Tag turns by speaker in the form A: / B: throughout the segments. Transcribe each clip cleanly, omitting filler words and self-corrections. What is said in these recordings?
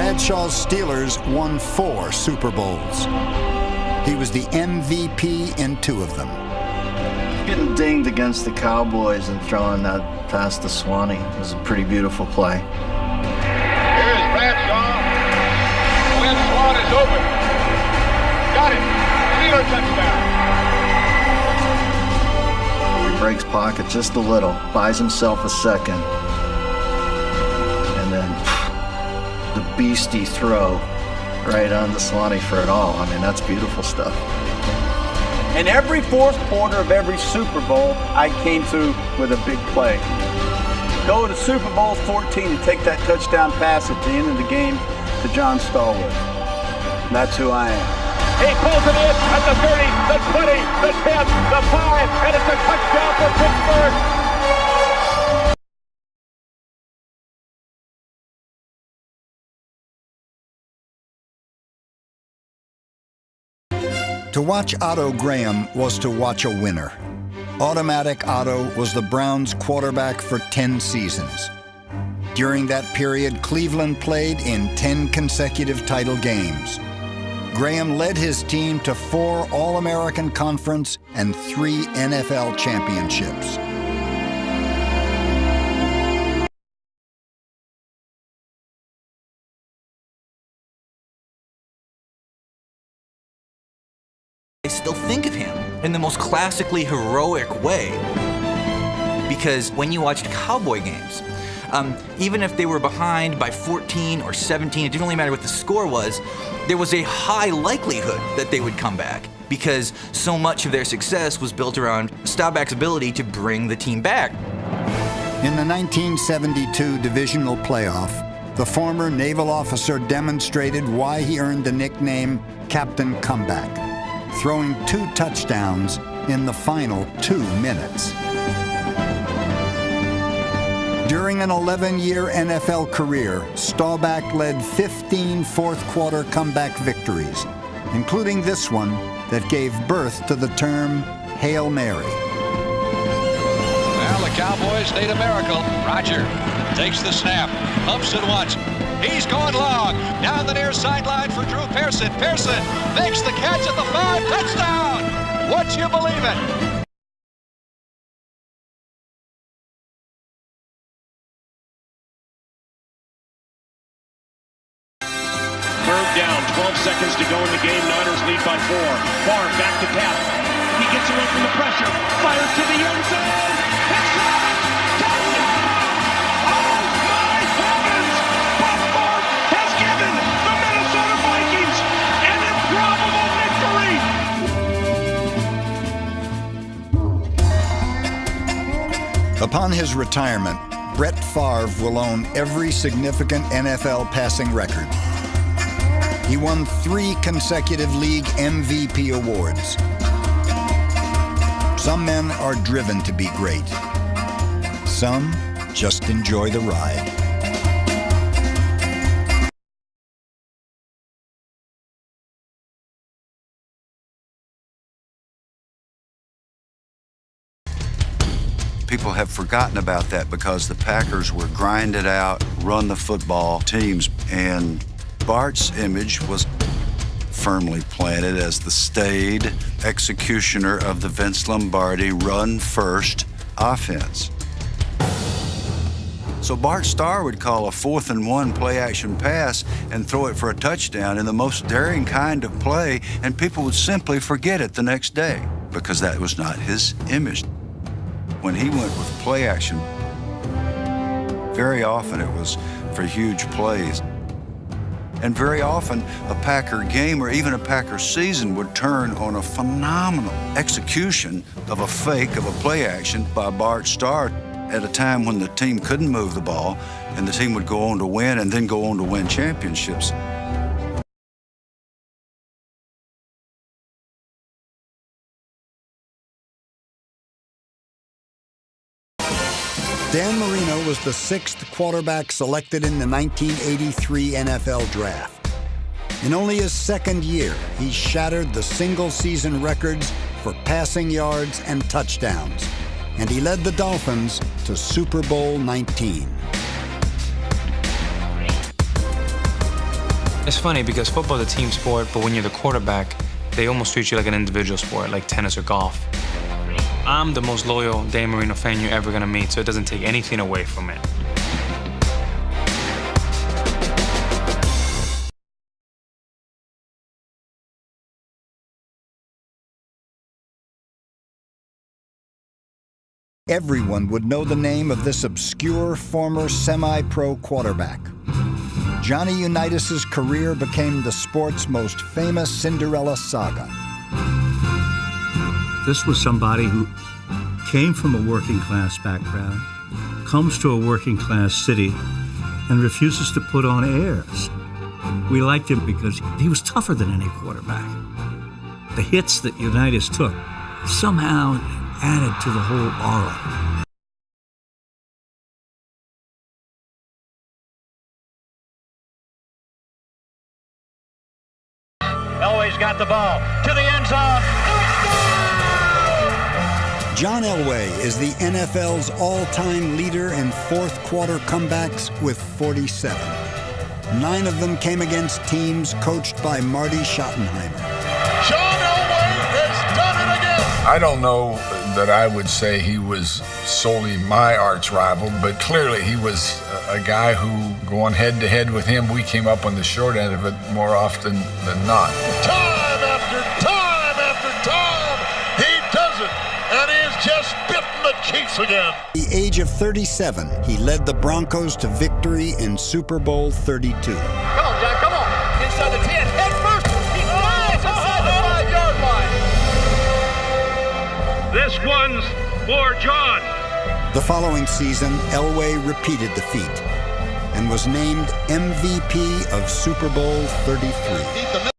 A: Bradshaw's Steelers won 4 Super Bowls. He was the MVP in 2 of them.
B: Getting dinged against the Cowboys and throwing that past to Swanee was a pretty beautiful play.
C: Here is Bradshaw. When Swan is open. Got it. Steeler touchdown.
B: He breaks pocket just a little, buys himself a second, and then the beastie throw right on to Swanee for it all. I mean, that's beautiful stuff.
D: In every fourth quarter of every Super Bowl, I came through with a big play. Go to Super Bowl 14 and take that touchdown pass at the end of the game to John Stallworth. That's who I am.
C: He pulls it in at the 30, the 20, the 10, the 5, and it's a touchdown for Pittsburgh.
A: To watch Otto Graham was to watch a winner. Automatic Otto was the Browns' quarterback for 10 seasons. During that period, Cleveland played in 10 consecutive title games. Graham led his team to 4 All-American Conference and 3 NFL championships.
E: I still think of him in the most classically heroic way, because when you watched Cowboy games, even if they were behind by 14 or 17, it didn't really matter what the score was, there was a high likelihood that they would come back, because so much of their success was built around Staubach's ability to bring the team back.
A: In the 1972 divisional playoff, the former naval officer demonstrated why he earned the nickname Captain Comeback, throwing 2 touchdowns in the final 2 minutes. During an 11-year NFL career, Staubach led 15 fourth-quarter comeback victories, including this one that gave birth to the term Hail Mary.
F: Well, the Cowboys need a miracle. Roger takes the snap, pumps it once. He's going long. Down the near sideline for Drew Pearson. Pearson makes the catch at the 5. Touchdown! Would you believe it?
G: Third down, 12 seconds to go in the game. Niners lead by 4. Barr back to pass. He gets away from the pressure. Fires to the end zone. It's right! Touchdown! Oh my heavens! Buff Barr has given the Minnesota Vikings an improbable victory!
A: Upon his retirement, Brett Favre will own every significant NFL passing record. He won 3 consecutive league MVP awards. Some men are driven to be great. Some just enjoy the ride.
H: People have forgotten about that because the Packers were grinded out, run the football teams, and Bart's image was firmly planted as the staid executioner of the Vince Lombardi run-first offense. So Bart Starr would call a 4th and 1 play-action pass and throw it for a touchdown in the most daring kind of play, and people would simply forget it the next day because that was not his image. When he went with play-action, very often it was for huge plays. And very often, a Packer game or even a Packer season would turn on a phenomenal execution of a fake of a play action by Bart Starr at a time when the team couldn't move the ball and the team would go on to win and then go on to win championships.
A: Dan Marino was the 6th quarterback selected in the 1983 NFL Draft. In only his 2nd year, he shattered the single-season records for passing yards and touchdowns, and he led the Dolphins to Super Bowl 19.
I: It's funny because football is a team sport, but when you're the quarterback, they almost treat you like an individual sport, like tennis or golf. I'm the most loyal Dan Marino fan you're ever gonna meet, so it doesn't take anything away from it.
A: Everyone would know the name of this obscure former semi-pro quarterback. Johnny Unitas's career became the sport's most famous Cinderella saga.
J: This was somebody who came from a working class background, comes to a working class city, and refuses to put on airs. We liked him because he was tougher than any quarterback. The hits that Unitas took somehow added to the whole aura.
C: Elway's got the ball to the end zone.
A: John Elway is the NFL's all-time leader in fourth quarter comebacks with 47. 9 of them came against teams coached by Marty Schottenheimer.
C: John Elway has done it again.
K: I don't know that I would say he was solely my arch rival, but clearly he was a guy who, going head-to-head with him, we came up on the short end of it more often than not.
C: Time after time after time, he does it, and he is just bitten the Chiefs again.
A: At the age of 37, he led the Broncos to victory in Super Bowl 32.
C: Come on, John, come on. Inside the 10, head first. He flies inside the 5-yard line. This one's for John.
A: The following season, Elway repeated the feat and was named MVP of Super Bowl 33.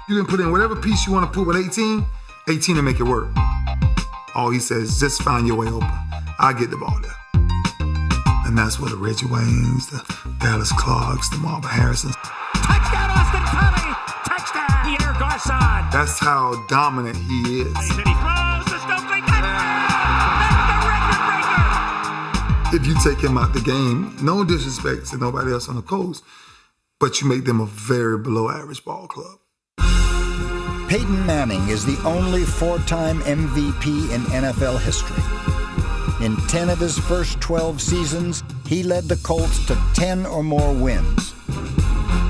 L: You can put in whatever piece you want to put with 18 will make it work. All he says, just find your way open. I'll get the ball there. And that's where the Reggie Waynes, the Dallas Clarks, the Marvin Harrisons.
M: Touchdown, Austin Collie! Touchdown, Pierre Garçon!
L: That's how dominant he is.
M: And he throws the Stokely touchdown! That's the record breaker!
L: If you take him out the game, no disrespect to nobody else on the coast, but you make them a very below average ball club.
A: Peyton Manning is the only 4-time MVP in NFL history. In 10 of his first 12 seasons, he led the Colts to 10 or more wins.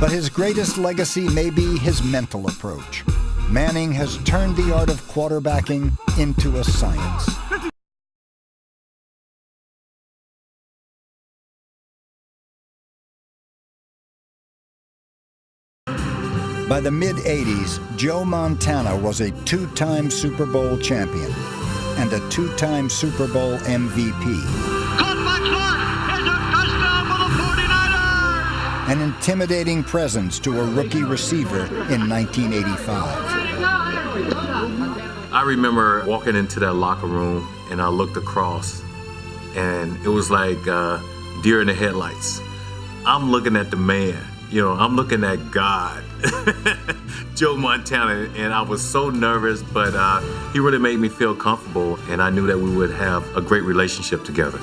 A: But his greatest legacy may be his mental approach. Manning has turned the art of quarterbacking into a science. By the mid-'80s, Joe Montana was a 2-time Super Bowl champion and a 2-time Super Bowl MVP.
C: Caught by Clark is a touchdown for the 49ers!
A: An intimidating presence to a rookie receiver in 1985.
N: I remember walking into that locker room and I looked across and it was like deer in the headlights. I'm looking at the man, I'm looking at God. Joe Montana, and I was so nervous, but he really made me feel comfortable, and I knew that we would have a great relationship together.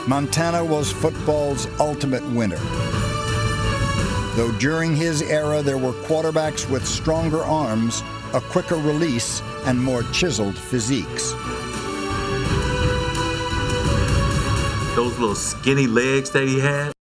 A: Montana was football's ultimate winner. Though during his era there were quarterbacks with stronger arms, a quicker release, and more chiseled physiques.
N: Those little skinny legs that he had.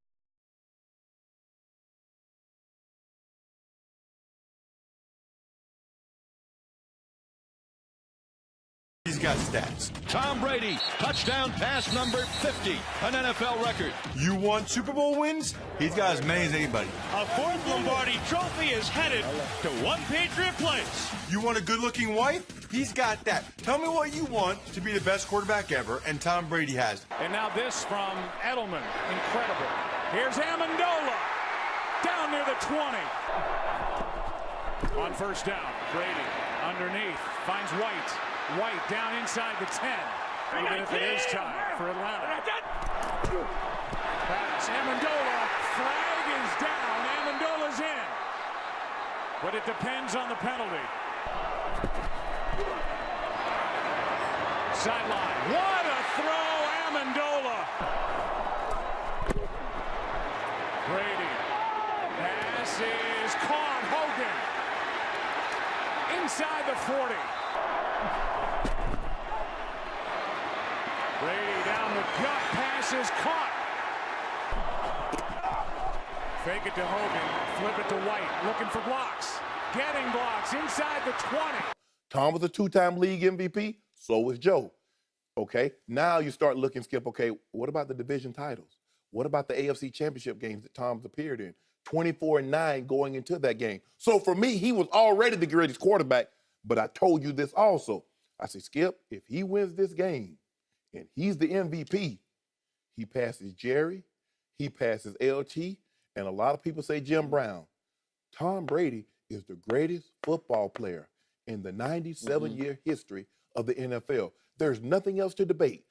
G: He's got stats. Tom Brady, touchdown pass number 50, an NFL record.
O: You want Super Bowl wins? He's got as many as anybody.
G: A 4th Lombardi trophy is headed to one Patriot place.
O: You want a good-looking wife? He's got that. Tell me what you want to be the best quarterback ever, and Tom Brady has it.
G: And now this from Edelman. Incredible. Here's Amendola. Down near the 20. On first down, Brady underneath, finds White. White down inside the 10, even if it is time for Atlanta. Pass, Amendola, flag is down, Amendola's in. But it depends on the penalty.
M: sideline. What a throw, Amendola. Brady. Pass is caught. Hogan. Inside the 40. Brady down the gut. Pass is caught. Fake it to Hogan. Flip it to White. Looking for blocks. Getting blocks inside the 20.
P: Tom was a two-time league MVP. So was Joe. Okay, now you start looking, Skip, okay, what about the division titles? What about the AFC championship games that Tom's appeared in? 24-9 going into that game. So for me, he was already the greatest quarterback, but I told you this also. I said, Skip, if he wins this game and he's the MVP, he passes Jerry, he passes LT, and a lot of people say Jim Brown. Tom Brady is the greatest football player in the 97-year history of the NFL. There's nothing else to debate.